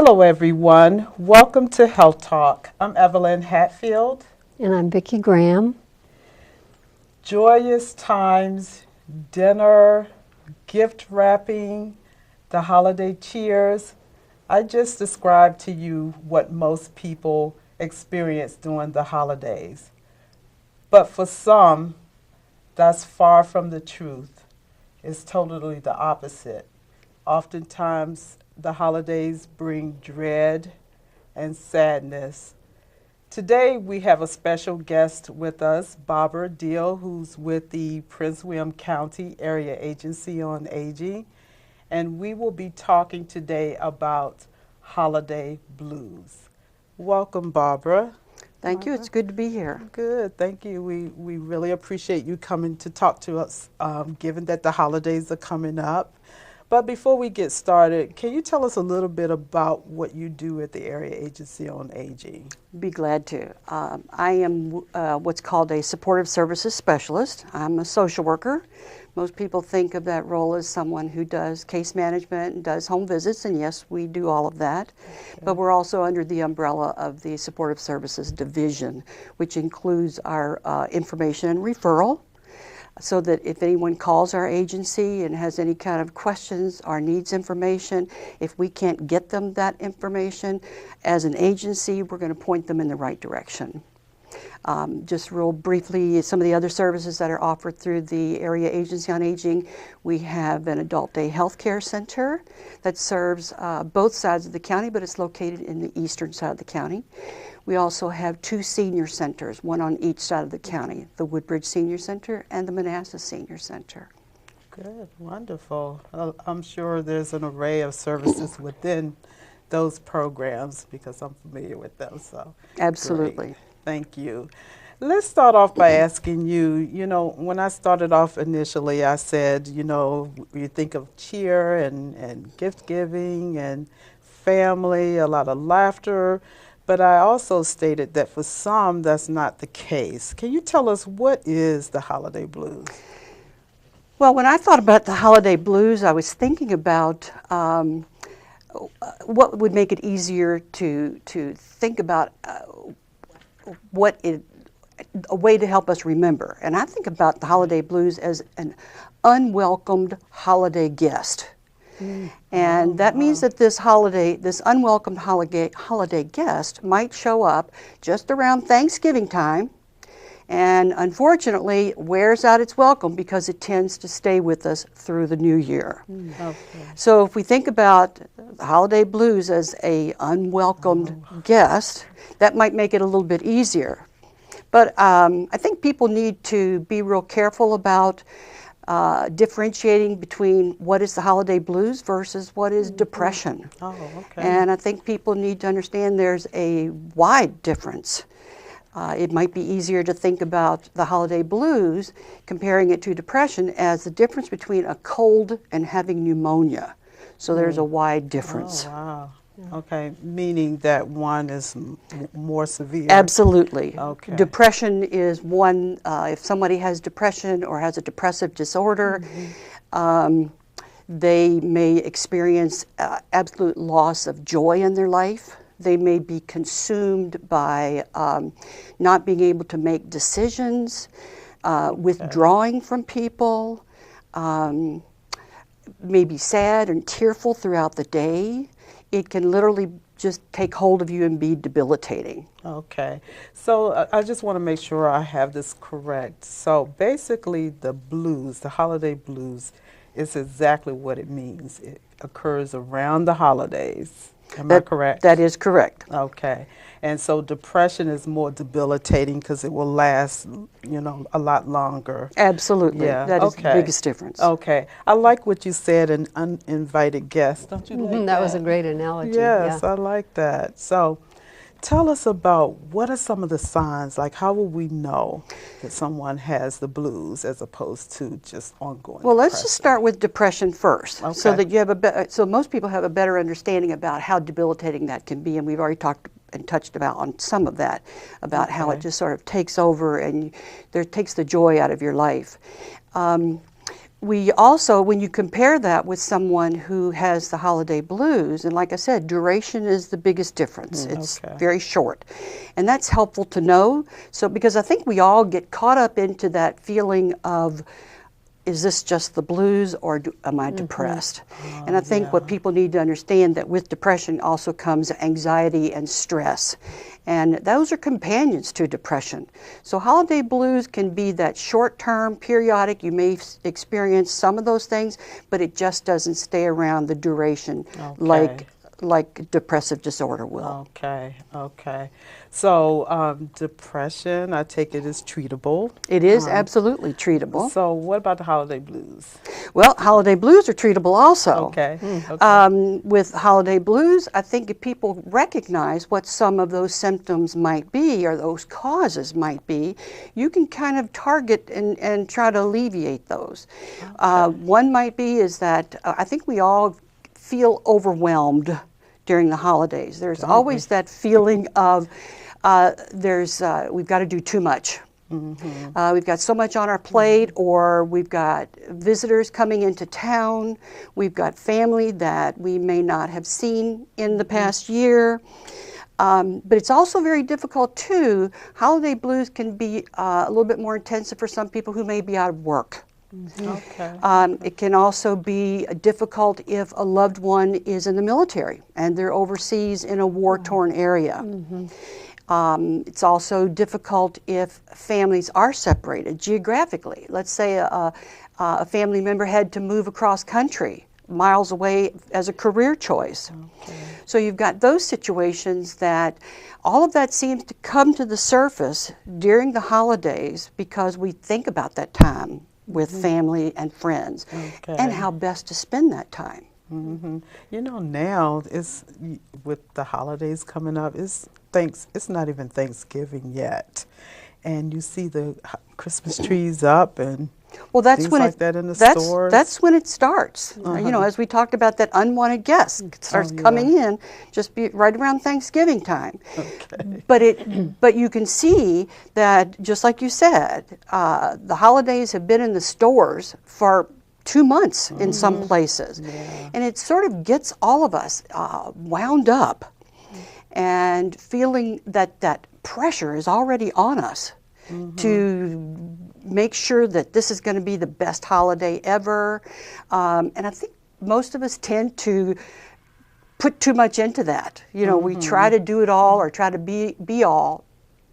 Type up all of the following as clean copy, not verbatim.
Hello, everyone. Welcome to Health Talk. I'm Evelyn Hatfield. And I'm Vicki Graham. Joyous times, dinner, gift wrapping, the holiday cheers. I just described to you what most people experience during the holidays. But for some, that's far from the truth. It's totally the opposite. Oftentimes, the holidays bring dread and sadness. Today, we have a special guest with us, Barbara Deal, who's with the Prince William County Area Agency on Aging. And we will be talking today about holiday blues. Welcome, Barbara. Thank you. It's good to be here. Good. Thank you. We really appreciate you coming to talk to us, given that the holidays are coming up. But before we get started, can you tell us a little bit about what you do at the Area Agency on Aging? Be glad to. I am what's called a supportive services specialist. I'm a social worker. Most people think of that role as someone who does case management and does home visits, and yes, we do all of that. Okay. But we're also under the umbrella of the supportive services division, which includes our information and referral, so that if anyone calls our agency and has any kind of questions or needs information, if we can't get them that information, as an agency, we're going to point them in the right direction. Just real briefly, some of the other services that are offered through the Area Agency on Aging, we have an adult day health care center that serves both sides of the county, but it's located in the eastern side of the county. We also have two senior centers, one on each side of the county, the Woodbridge Senior Center and the Manassas Senior Center. Good, wonderful. I'm sure there's an array of services within those programs because I'm familiar with them. So absolutely. Great. Thank you. Let's start off by asking you, when I started off initially, I said, you think of cheer and gift giving and family, a lot of laughter. But I also stated that for some, that's not the case. Can you tell us what is the holiday blues? Well, when I thought about the holiday blues, I was thinking about what would make it easier to think about a way to help us remember. And I think about the holiday blues as an unwelcomed holiday guest. And that means that this unwelcomed holiday guest might show up just around Thanksgiving time and unfortunately wears out its welcome because it tends to stay with us through the new year. Okay. So if we think about the holiday blues as a unwelcomed guest, that might make it a little bit easier. But I think people need to be real careful about differentiating between what is the holiday blues versus what is depression. Oh, okay. And I think people need to understand there's a wide difference. It might be easier to think about the holiday blues, comparing it to depression, as the difference between a cold and having pneumonia. So there's a wide difference. Oh, wow. Okay, meaning that one is more severe. Absolutely. Okay. Depression is one, if somebody has depression or has a depressive disorder, they may experience absolute loss of joy in their life. They may be consumed by not being able to make decisions, withdrawing from people, may be sad and tearful throughout the day. It can literally just take hold of you and be debilitating. Okay, so I just want to make sure I have this correct. So basically the blues, the holiday blues, is exactly what it means. It occurs around the holidays. Am I correct? That is correct. Okay. And so depression is more debilitating because it will last, a lot longer. Absolutely. Yeah. That is the biggest difference. Okay. I like what you said, an uninvited guest. Don't you like that? That was a great analogy. Yes, yeah. I like that. So tell us about what are some of the signs, like how will we know that someone has the blues as opposed to just ongoing Well, let's depression? just start with depression first, Okay. so that you have so most people have a better understanding about how debilitating that can be, and we've already talked and touched about on some of that, about how it just sort of takes over and takes the joy out of your life. we also, when you compare that with someone who has the holiday blues, and like I said, duration is the biggest difference. It's okay. very short. And that's helpful to know. So, because I think we all get caught up into that feeling of, is this just the blues, or am I depressed? And I think what people need to understand, that with depression also comes anxiety and stress. And those are companions to depression. So holiday blues can be that short-term, periodic. You may experience some of those things, but it just doesn't stay around the duration like depressive disorder will. Okay, okay. So depression, I take it is treatable. It is absolutely treatable. So what about the holiday blues? Well, holiday blues are treatable also. Okay. Okay. With holiday blues, I think if people recognize what some of those symptoms might be, or those causes might be, you can kind of target and try to alleviate those. One might be is that I think we all feel overwhelmed during the holidays. There's always that feeling of we've got to do too much. We've got so much on our plate, or we've got visitors coming into town, we've got family that we may not have seen in the past year. But it's also very difficult too. Holiday blues can be a little bit more intensive for some people who may be out of work. Okay. It can also be difficult if a loved one is in the military and they're overseas in a war-torn area. It's also difficult if families are separated geographically. Let's say a family member had to move across country, miles away, as a career choice. So you've got those situations that all of that seems to come to the surface during the holidays, because we think about that time with family and friends and how best to spend that time. You know, now it's with the holidays coming up, it's not even Thanksgiving yet, and you see the Christmas trees up and that's things when like that in the stores. That's when it starts. You know, as we talked about, that unwanted guest starts coming in just right around Thanksgiving time. But you can see that, just like you said, the holidays have been in the stores for 2 months in some places, and it sort of gets all of us wound up and feeling that pressure is already on us to make sure that this is going to be the best holiday ever. And I think most of us tend to put too much into that. You know, we try to do it all, or try to be all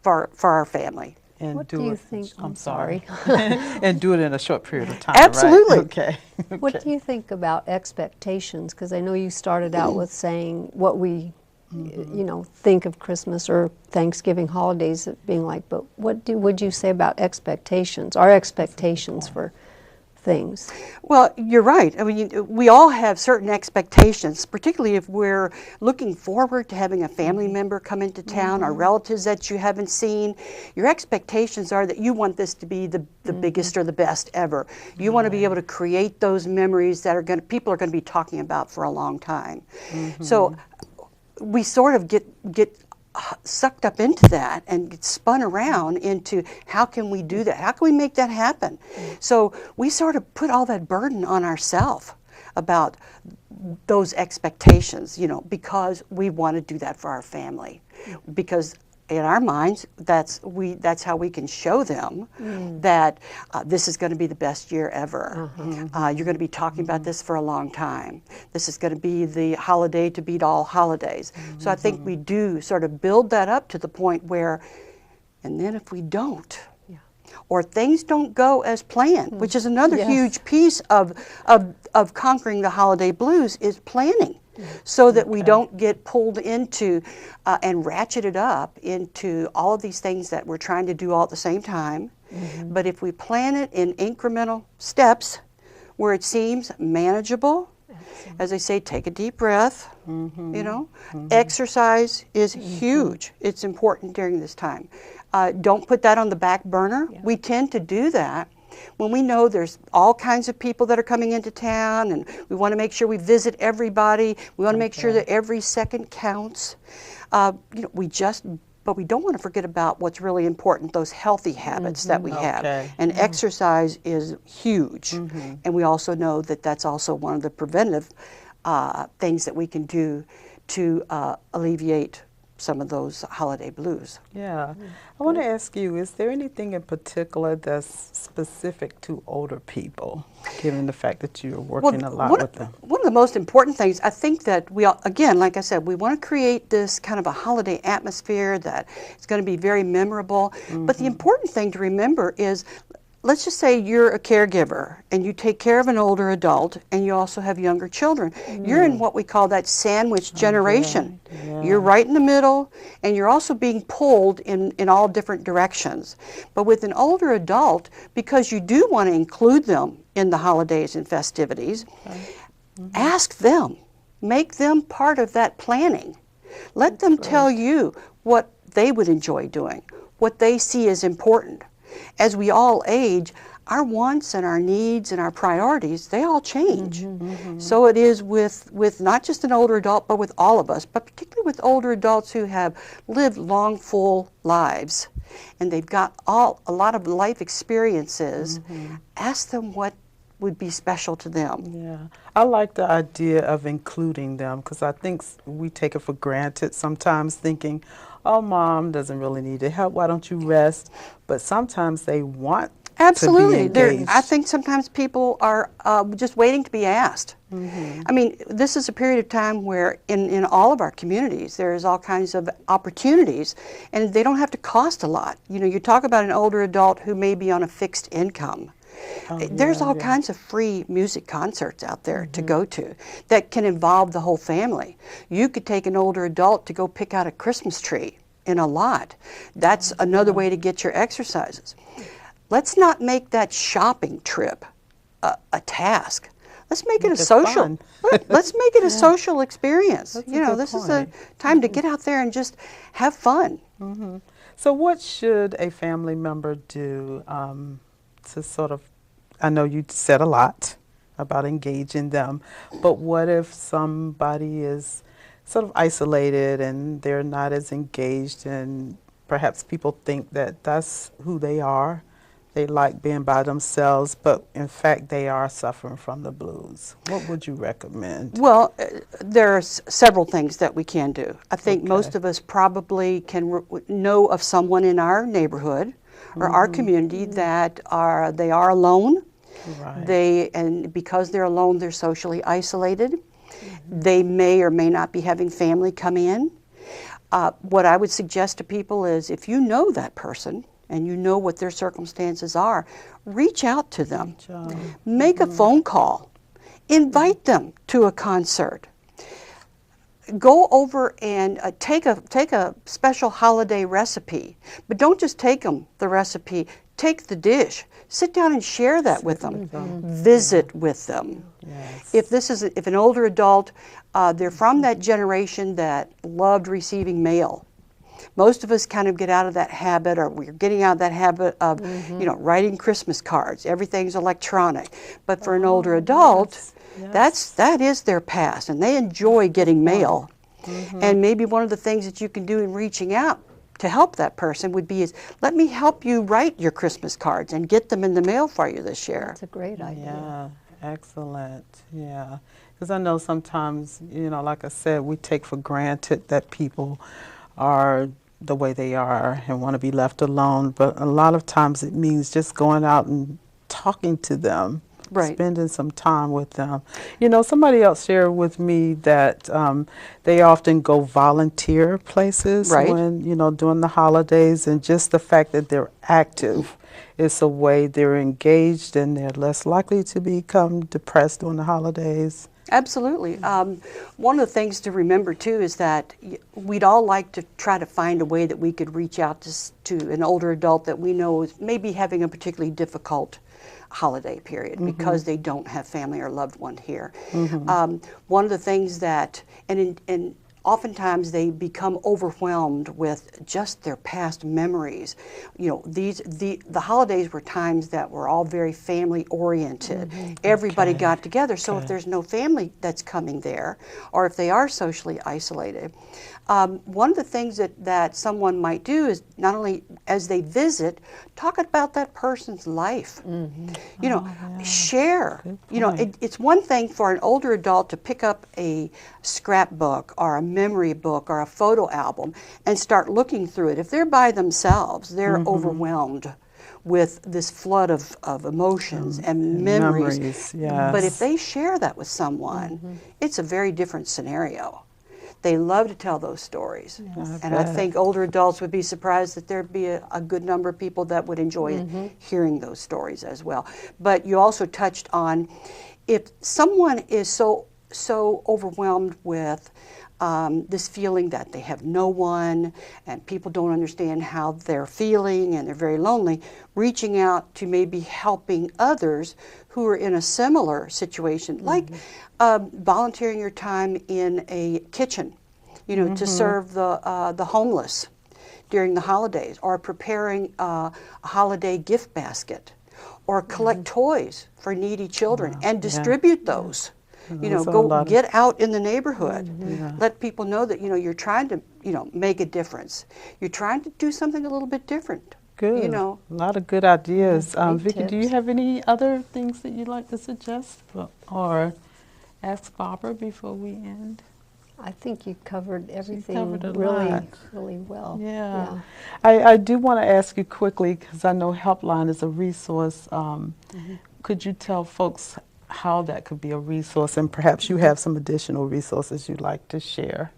for our family. And What do you think? I'm sorry. And do it in a short period of time. Absolutely. Right? Okay. What do you think about expectations? Because I know you started out with saying what we, you know, think of Christmas or Thanksgiving holidays being like, but what would you say about expectations? Our expectations for things. Well, you're right. I mean, we all have certain expectations, particularly if we're looking forward to having a family member come into town, or relatives that you haven't seen. Your expectations are that you want this to be the biggest or the best ever. You want to be able to create those memories that people are going to be talking about for a long time. So we sort of get sucked up into that and get spun around into, how can we do that? How can we make that happen? So we sort of put all that burden on ourselves about those expectations, you know, because we want to do that for our family. Because in our minds, that's how we can show them that this is going to be the best year ever. You're going to be talking about this for a long time. This is going to be the holiday to beat all holidays. So I think we do sort of build that up to the point where, and then if we don't, or things don't go as planned, which is another huge piece of conquering the holiday blues, is planning. So that we don't get pulled into and ratcheted up into all of these things that we're trying to do all at the same time. But if we plan it in incremental steps where it seems manageable, as I say, take a deep breath, you know. Exercise is huge. It's important during this time. Don't put that on the back burner. We tend to do that when we know there's all kinds of people that are coming into town, and we want to make sure we visit everybody. We want to make sure that every second counts. You know, we just but we don't want to forget about what's really important, those healthy habits that we have. Okay. And exercise is huge. And we also know that that's also one of the preventive things that we can do to alleviate some of those holiday blues. Yeah. I want to ask you, is there anything in particular that's specific to older people, given the fact that you're working a lot with them? One of the most important things, I think that we all, again, like I said, we want to create this kind of a holiday atmosphere that it's going to be very memorable. But the important thing to remember is, let's just say you're a caregiver and you take care of an older adult and you also have younger children. You're in what we call that sandwich generation. Yeah. You're right in the middle, and you're also being pulled in all different directions. But with an older adult, because you do want to include them in the holidays and festivities, ask them, make them part of that planning. Let them tell you what they would enjoy doing, what they see as important. As we all age, our wants and our needs and our priorities, they all change. So it is with not just an older adult, but with all of us, but particularly with older adults who have lived long, full lives, and they've got a lot of life experiences. Ask them what would be special to them. Yeah, I like the idea of including them, because I think we take it for granted sometimes, thinking, oh, Mom doesn't really need the help, why don't you rest? But sometimes they want Absolutely. to be engaged. I think sometimes people are just waiting to be asked. I mean, this is a period of time where in all of our communities there's all kinds of opportunities, and they don't have to cost a lot. You know, you talk about an older adult who may be on a fixed income. There's all kinds of free music concerts out there to go to that can involve the whole family. You could take an older adult to go pick out a Christmas tree in a lot. That's another way to get your exercises. Let's not make that shopping trip a task. Let's make it a social. Let's make it a social experience. That's a you know, good this is a point. time to get out there and just have fun. So what should a family member do to sort of, I know you said a lot about engaging them, but what if somebody is sort of isolated and they're not as engaged, and perhaps people think that that's who they are? They like being by themselves, but in fact they are suffering from the blues. What would you recommend? Well, there are several things that we can do. I think most of us probably can know of someone in our neighborhood or our community that they are alone. Right. And because they're alone, they're socially isolated. They may or may not be having family come in. What I would suggest to people is, if you know that person and you know what their circumstances are, reach out to them. Make a phone call. Invite them to a concert. Go over and take a special holiday recipe, but don't just take them the recipe. Take the dish. Sit down and share that with them. Visit with them. Yes. If an older adult, they're from that generation that loved receiving mail. Most of us kind of get out of that habit, or we're getting out of that habit of, writing Christmas cards. Everything's electronic. But for an older adult, that is their past, and they enjoy getting mail. And maybe one of the things that you can do in reaching out to help that person would be let me help you write your Christmas cards and get them in the mail for you this year. That's a great idea. Yeah, excellent. Yeah, because I know sometimes, like I said, we take for granted that people are the way they are and want to be left alone, but a lot of times it means just going out and talking to them. Right. Spending some time with them. Somebody else shared with me that they often go volunteer places when, during the holidays, and just the fact that they're active is a way they're engaged, and they're less likely to become depressed during the holidays. Absolutely. One of the things to remember too is that we'd all like to try to find a way that we could reach out to an older adult that we know is maybe having a particularly difficult holiday period because they don't have family or loved one here. One of the things that, and oftentimes they become overwhelmed with just their past memories. You know, the holidays were times that were all very family oriented. Everybody Okay. got together. So if Okay. there's no family that's coming there, or if they are socially isolated, one of the things that someone might do is not only as they visit, talk about that person's life. You know, share. You know, it's one thing for an older adult to pick up a scrapbook or a memory book or a photo album and start looking through it. If they're by themselves, they're overwhelmed with this flood of emotions and memories. But if Yes. they share that with someone, it's a very different scenario. They love to tell those stories. And I think older adults would be surprised that there'd be a good number of people that would enjoy hearing those stories as well. But you also touched on, if someone is so overwhelmed with this feeling that they have no one and people don't understand how they're feeling and they're very lonely, reaching out to maybe helping others who are in a similar situation, like volunteering your time in a kitchen, you know, to serve the homeless during the holidays, or preparing a holiday gift basket, or collect toys for needy children and distribute those. You know, go get out in the neighborhood. Let people know that, you know, you're trying to, you know, make a difference. You're trying to do something a little bit different. Good. You know, A lot of good ideas. Great Vicki, do you tips. have any other things that you'd like to suggest or ask Barbara before we end? I think you covered everything covered a really, lot. really well. Yeah. I do want to ask you quickly, because I know Helpline is a resource. Could you tell folks how that could be a resource, and perhaps you have some additional resources you'd like to share?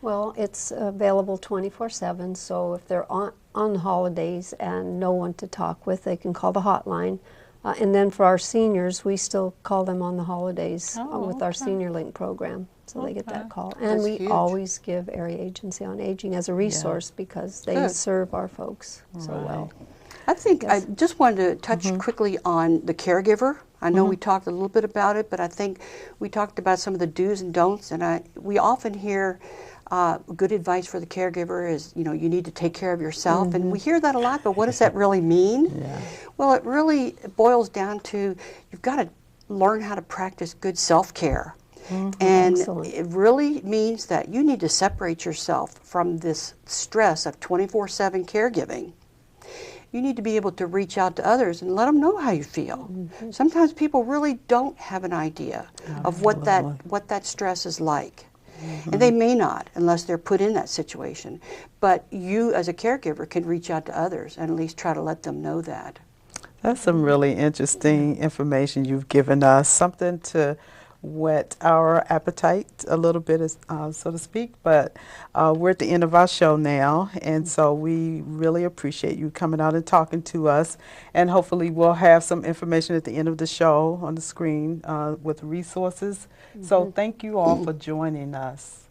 Well, it's available 24/7, so if they're on holidays and no one to talk with, they can call the hotline. And then for our seniors, we still call them on the holidays with our Senior Link program, so they get that call. And That's we huge. always give Area Agency on Aging as a resource because they Good. serve our folks so well. I think I just wanted to touch quickly on the caregiver. I know we talked a little bit about it, but I think we talked about some of the do's and don'ts, and we often hear good advice for the caregiver is, you know, you need to take care of yourself, and we hear that a lot, but what does that really mean? Well, it really boils down to, you've got to learn how to practice good self-care. And Excellent. it really means that you need to separate yourself from this stress of 24/7 caregiving. You need to be able to reach out to others and let them know how you feel. Sometimes people really don't have an idea of what that stress is like. And they may not unless they're put in that situation. But you as a caregiver can reach out to others and at least try to let them know that. That's some really interesting information you've given us, something to whet our appetite a little bit, so to speak. But we're at the end of our show now, and so we really appreciate you coming out and talking to us. And hopefully we'll have some information at the end of the show on the screen with resources. So thank you all for joining us.